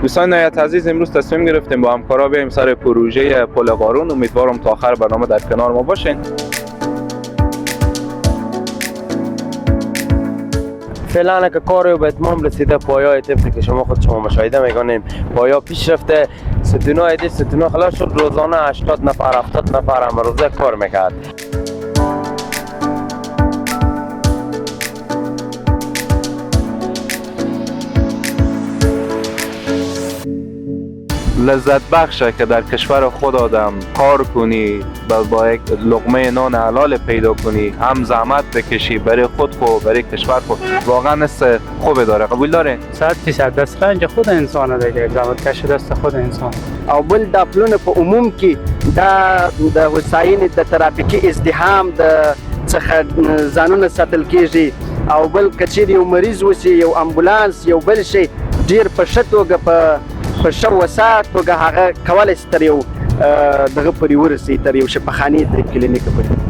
دوستان نهایت عزیز، امروز تصمیم گرفتیم با همکارا بریم سر پروژه پل قارون. امیدوارم تا آخر برنامه در کنار ما باشین. فعلا که کار به اتمام رسیده، پایه‌های طبقی که شما مشاهده میکنیم پایه‌ها پیش رفته، ستونا خلاص شد. روزانه 80 نفر 70 نفر هم روزه کار میکرد. لذت بخشه که در کشور خود آدم کار کنی، با یک لقمه نان حلال پیدا کنی، هم زحمت بکشی برای خود و برای کشور خود. واقعا حس خوبی داره. قبول داره؟ 100% دست رنج خود انسانه دیگه، زحمت کش دست خود انسان. او بل د پلونه په عموم کې د وسایل د ترافیکي ازدحام د څخه ځانونه ساتل کیږي، او بل کچیر یو مریض وسی، یو امبولانس، یو بل شي ډیر په ښه توګه په ښه وسه توګه هغه کولی شي تر یو دغه پورې ورسي، تر یو شفاخانې تر کلینیک پورې.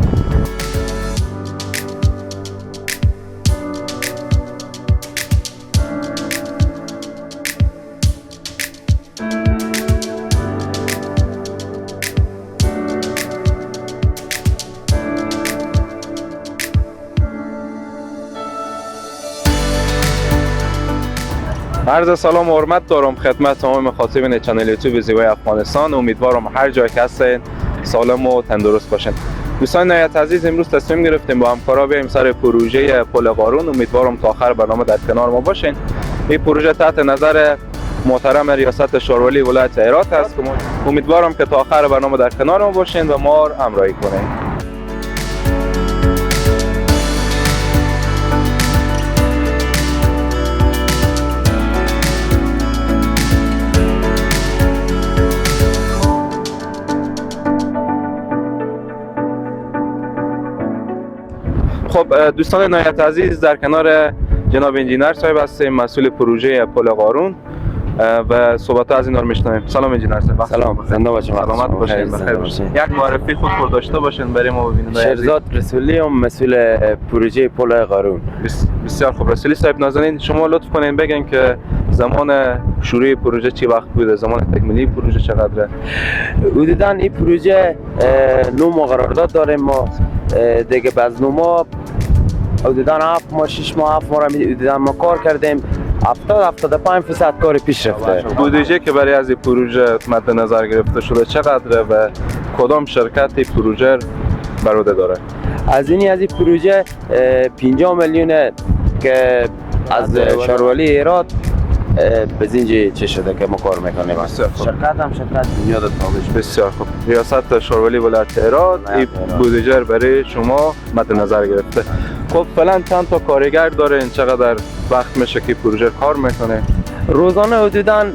عرض سلام و حرمت دارم خدمت تمام مخاطبین چنل یوتیوب زیبای افغانستان. امیدوارم هر جای که هستین سالم و تندرست باشین. دوستان نهایت عزیز، امروز تصمیم گرفتیم با همکارا بریم سر پروژه پل قارون. امیدوارم تا آخر برنامه در کنار ما باشین. این پروژه تحت نظر محترم ریاست شورولی ولایت هرات است. امیدوارم که تا آخر برنامه در کنار ما باشین و ما را همراهی کنین. خب دوستان نهایت عزیز، در کنار جناب انجینر صاحب هستیم، مسئول پروژه پل قارون، و صحبت از اینا رو میشنویم. سلام انجینر صاحب. سلام، زنده باشین. سلامت باشین، بخیر باشین. یک معرفی خود داشته باشین برای ما ببینیم. شهرزاد رسولی هم مسئول پروژه پل قارون. بسیار خوب. رسولی صاحب نازنین، شما لطف کنین بگین که زمان شروع پروژه چی وقت بوده، زمان تکمیلی پروژه چقدره؟ حدوداً این پروژه 9 ماه قرارداد داریم ما دیگه. بعد 9 ماه حدوداً 7 ماه 6 ماه 7 ماه حدوداً ما کار کردیم. 70-75% کار پیش رفته. بودجه که برای از این پروژه مد نظر گرفته شده چقدره و کدام شرکت این پروژه بر عهده داره؟ از این پروژه 50 میلیونه که از شورولی هرات بزینج چه شده که ما کار میکنیم. شرکت هم شرکت یادت نمیشه. بسیار خوب. ریاست شورولی ولایت هرات این بودجه برای شما مد نظر گرفته. خب فعلا چند تا کارگر داره؟ چقدر وقت میشه که پروژه کار میکنه؟ روزانه حدوداً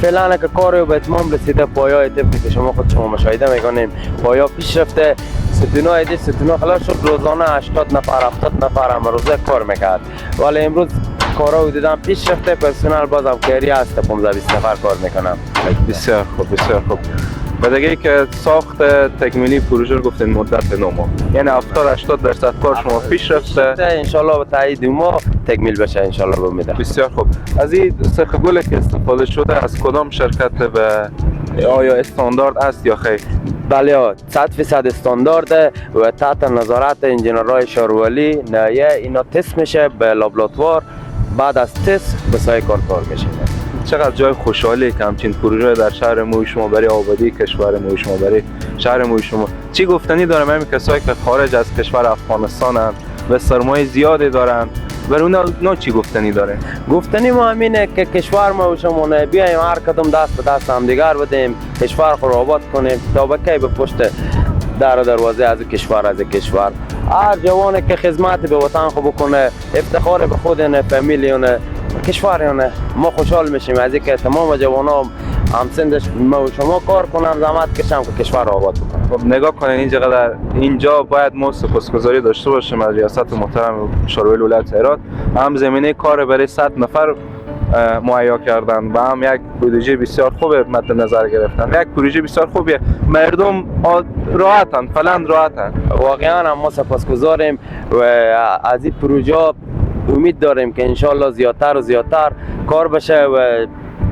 فعلا که کار به اتمام رسیده، پایه‌های طبقی که شما مشاهده میکنیم پایه‌ها پیش رفته، ستونا خلاص شد. روزانه 80 نفر 70 نفر هم روزه کار میکرد، ولی امروز کارا حدوداً پیش رفته. پرسنل باز افکاری هست، 15-20 نفر کار میکنم. بسیار خوب، بسیار خوب. و دیگه که ساخت تکمیلی پروژه رو گفتین مدت 9 ماه، یعنی 70-80% کار شما پیش رفته. ان شاء الله تا 2 ماه تکمیل بشه ان شاء الله. بمیدم. بسیار خوب. از این سرخ گل که استفاده شده از کدام شرکت و آیا استاندارد است یا خیر؟ بله 100% استاندارده و تحت نظارت انجینرهای شورولی نایه اینا تست میشه به لابراتوار. بعد از تست به سایه کار میشه. چقدر جای خوشحالی که همچین پروژه در شهر موی شما برای آبادی کشور موی شما، برای شهر موی شما. چی گفتنی دارم همین کسایی که خارج از کشور افغانستانن و سرمایه زیادی دارن، برای اونا چی گفتنی داره؟ گفتنی ما همینه که کشور ما و شما بیایم هر کدوم دست به دست هم دیگر بدیم، کشور خود آباد کنیم تا بکی به پشت در دروازه از کشور. هر جوانی که خدمت به وطن خود بکنه، افتخار به خود فامیلیونه کشوریونه، ما خوشحال میشیم از اینکه تمام جوانان هم سندش ما و شما کار کنن، زحمت کشم که کشور آباد بکنن. خب نگاه کنین اینجا باید ما سپاسگزاری داشته باشیم از ریاست محترم شورولی ولایت هرات. هم زمینه کار برای 100 نفر مهیا کردن و هم یک بودجه بسیار خوب مد نظر گرفتن. یک پروژه بسیار خوبیه، مردم راحتن، فعلا راحتن. واقعا هم ما سپاسگزاریم و از این پروژه امید داریم که انشالله زیادتر و زیادتر کار بشه و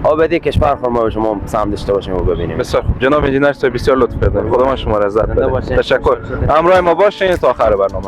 آبادی کشور خود ما و شما سهم داشته باشیم و ببینیم. بسیار خوب. جناب انجینر صاحب بسیار لطف کردید. خدا شما را عزت بده. باشین. تشکر. همراه ما باشین تا آخر برنامه.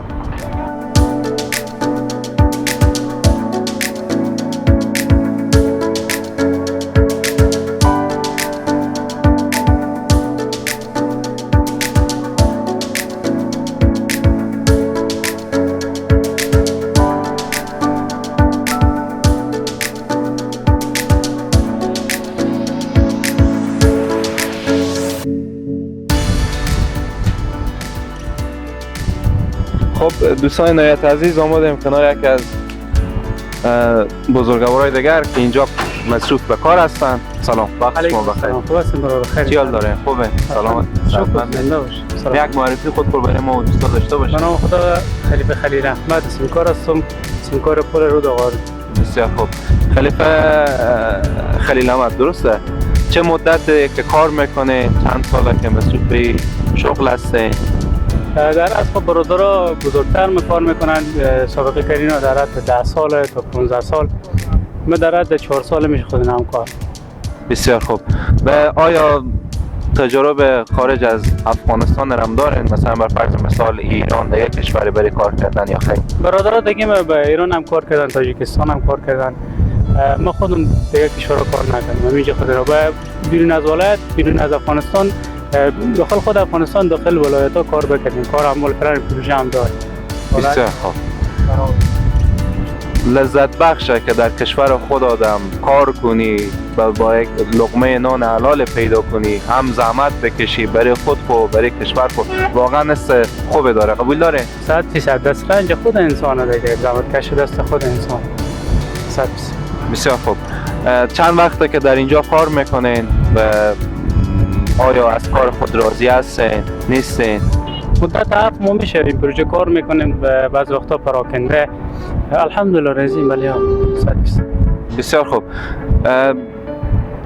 خب دوستان نهایت عزیز آمدیم کنار یکی از بزرگوارای دیگر که اینجا مصروف به کار هستند. سلام، وقت شما بخیر. خوب هستیم برای بخیر. چی حال داره؟ خوبه؟ سلامت. شکر زنده باش. یک معرفی خود پر برای ما و دوستا داشته باشید. من خدا خلیفه خلیل احمد سمکار هستم، سمکار پل رود آقار. بسیار خوب. خلیفه خلیل احمد درسته؟ چه مدت که کار میکنه؟ چند ساله که مصروف به شغل هسته؟ در اصل برادرها بزرگتر کار میکنن. سابقه کرینا در حد 10 سال تا 15 سال. من در حد 4 سال میشه خود نام کار. بسیار خوب. و آیا تجربه خارج از افغانستان هم دارین؟ مثلا بر فرض مثال ایران دیگه کشوری برای کار کردن یا خیر؟ برادرها دیگه به ایران هم کار کردن، تاجیکستان هم کار کردن. ما خودم دیگه کشور کار نکردم. من اینجا خودم و بیرون از ولایت، بیرون از افغانستان، داخل خود افغانستان داخل ولایت ها کار بکردیم. کار هم مال پروژه هم داریم. بسیار خوب. لذت بخشه که در کشور خود آدم کار کنی و با یک لقمه نان حلال پیدا کنی، هم زحمت بکشی برای خود و برای کشور خود. واقعا است خوبه داره. قبول داره؟ 100% دست رنج خود انسان دیگه، زحمت کش دست خود انسان. 100%. بسیار خوب. چند وقته که در اینجا کار میکنین و آیا از کار خود راضی هستین؟ نیستین؟ مدت 7 ماه میشه این پروژه کار میکنیم و بعض وقتا پراکنده. الحمدلله راضیم. ولی 100%. بسیار خوب.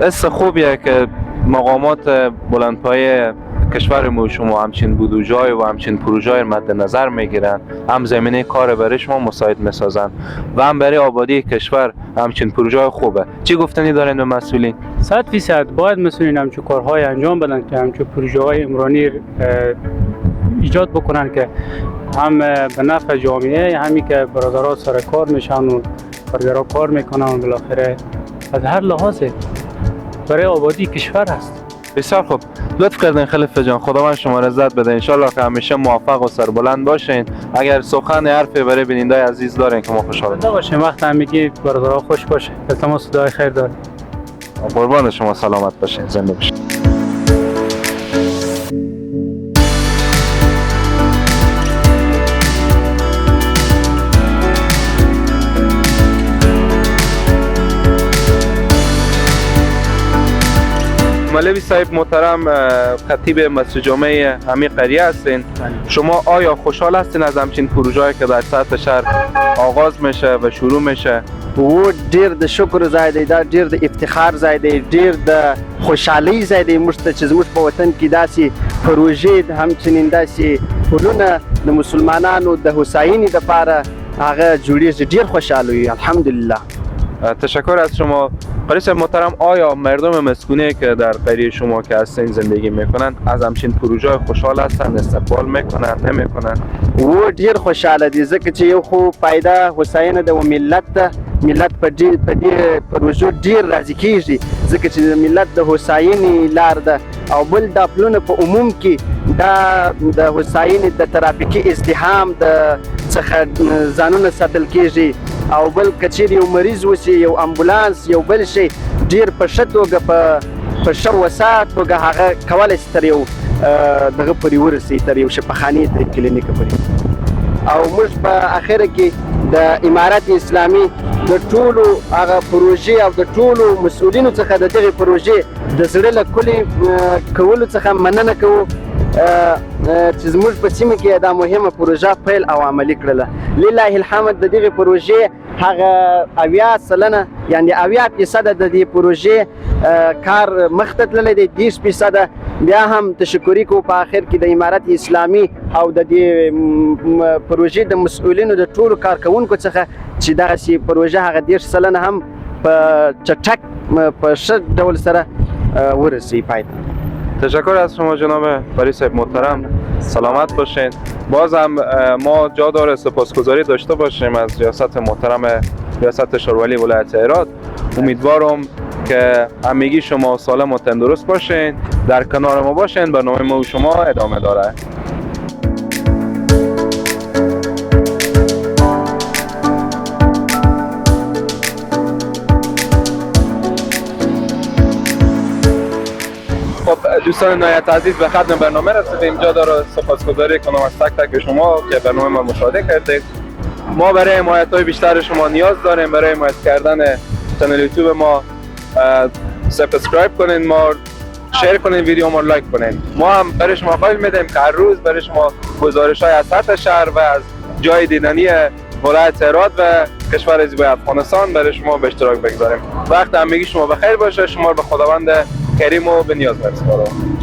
است خوبیه که مقامات بلندپایه کشور ما شما همچین بودجه‌های و همچین پروژه‌های مد نظر میگیرن، هم زمینه کار برای شما مساعد میسازن و هم برای آبادی کشور همچین پروژه خوبه. چی گفتنی دارین به مسئولین؟ 100% باید مسئولین همچون کارهای انجام بدن که همچون پروژه‌های عمرانی ایجاد بکنن که هم به نفع جامعه، همی که برادرها سر کار میشن و کارگرها کار میکنن و بالاخره از هر لحاظه برای آبادی کشور هست. بسیار خوب. لطف کردین خلیفه جان. خداوند شما را عزت بده. انشالله که همیشه موفق و سربلند باشین. اگر سخن حرفی برای بیننده عزیز دارین که ما خوشحال باشیم. وقت هم میگی برادرها خوش باشه. التماس دعای خیر داریم. قربان شما سلامت باشین. زنده باشین. مولوی صاحب محترم، خطیب مسجد جامع همین قریه هستین. شما آیا خوشحال هستین از همچین پروژه‌ای که در سطح شهر آغاز میشه و شروع میشه؟ و ډیر د شکر ځای دی، دا ډیر د افتخار ځای دی، ډیر د خوشحالۍ ځای دی موږ ته چې زموږ په وطن کې داسې پروژې همچنین داسې پلونه د مسلمانانو د هوساینې دپاره هغه جوړېږي. ډیر خوشحاله یو الحمدلله. تشکر از شما. قاری صاحب محترم، آیا مردم مسکونی که در قریه شما که هستین زندگی میکنن از همچین پروژه خوشحال هستن؟ استقبال میکنن نمیکنن؟ و ډیر خوشحاله دي ځکه چې یو خو پیدا هوساینه د ملت ده، ملت په دې پروژو ډیر راضي کیږي ځکه چې د ملت د هوساینې لار ده، او بل دا پلونه په عموم کې دا د هوساینې د ترافیکي ازدحام د څخه ځانونه ساتل کیږي، او بل کچیر یو مریض وسی، یو امبولانس، یو بل شي ډیر په ښه توګه په ښه وسعت توګه هغه کولی شي تر یو دغه پورې ورسي، تر یو شفاخانې تر کلینیکه پورې. او موږ په اخره کې د امارت اسلامي د ټولو هغه پروژې او د ټولو مسؤلینو څخه د دغې پروژې د زړه له کلي کولو څخه مننه کوو چې زموږ په سیمه کې دا مهمه پروژه پیل او عملي کړله. لله الحمد د دغې پروژې هغه 80% یعنې 80% د دې پروژې کار مخته تللی دی، 20% بیا هم تشکري کوو په آخر کې د امارت اسلامي او د دې پروژې د مسؤلینو د ټولو کارکوونکو څخه چې دغسې پروژه هغه 30% هم په چټک په ښه ډول سره ورسي پای ته. تشکر از شما جناب بری صاحب محترم. سلامت باشین. باز هم ما جا داره سپاسگزاری داشته باشیم از ریاست محترم ریاست شورولی ولایت هرات. امیدوارم که همگی شما سالم و تندرست باشین، در کنار ما باشین. برنامه ما و شما ادامه داره. خب دوستان نهایت عزیز به ختم برنامه رسیدیم. اینجا داره سپاسگزاری کنم از تک تک شما که برنامه ما مشاهده کردید. ما برای حمایت های بیشتر شما نیاز داریم. برای حمایت کردن کانال یوتیوب ما سابسکرایب کنین، ما شیر کنین، ویدیو ما لایک کنین. ما هم برای شما قول میدیم که هر روز برای شما گزارش های از سطح شهر و از جای دیدنی ولایت هرات و کشور زیبای افغانستان برای شما به اشتراک بگذاریم. وقت همگی شما بخیر باشه. شما رو به خداوند کریم و به نیاز برسپارم.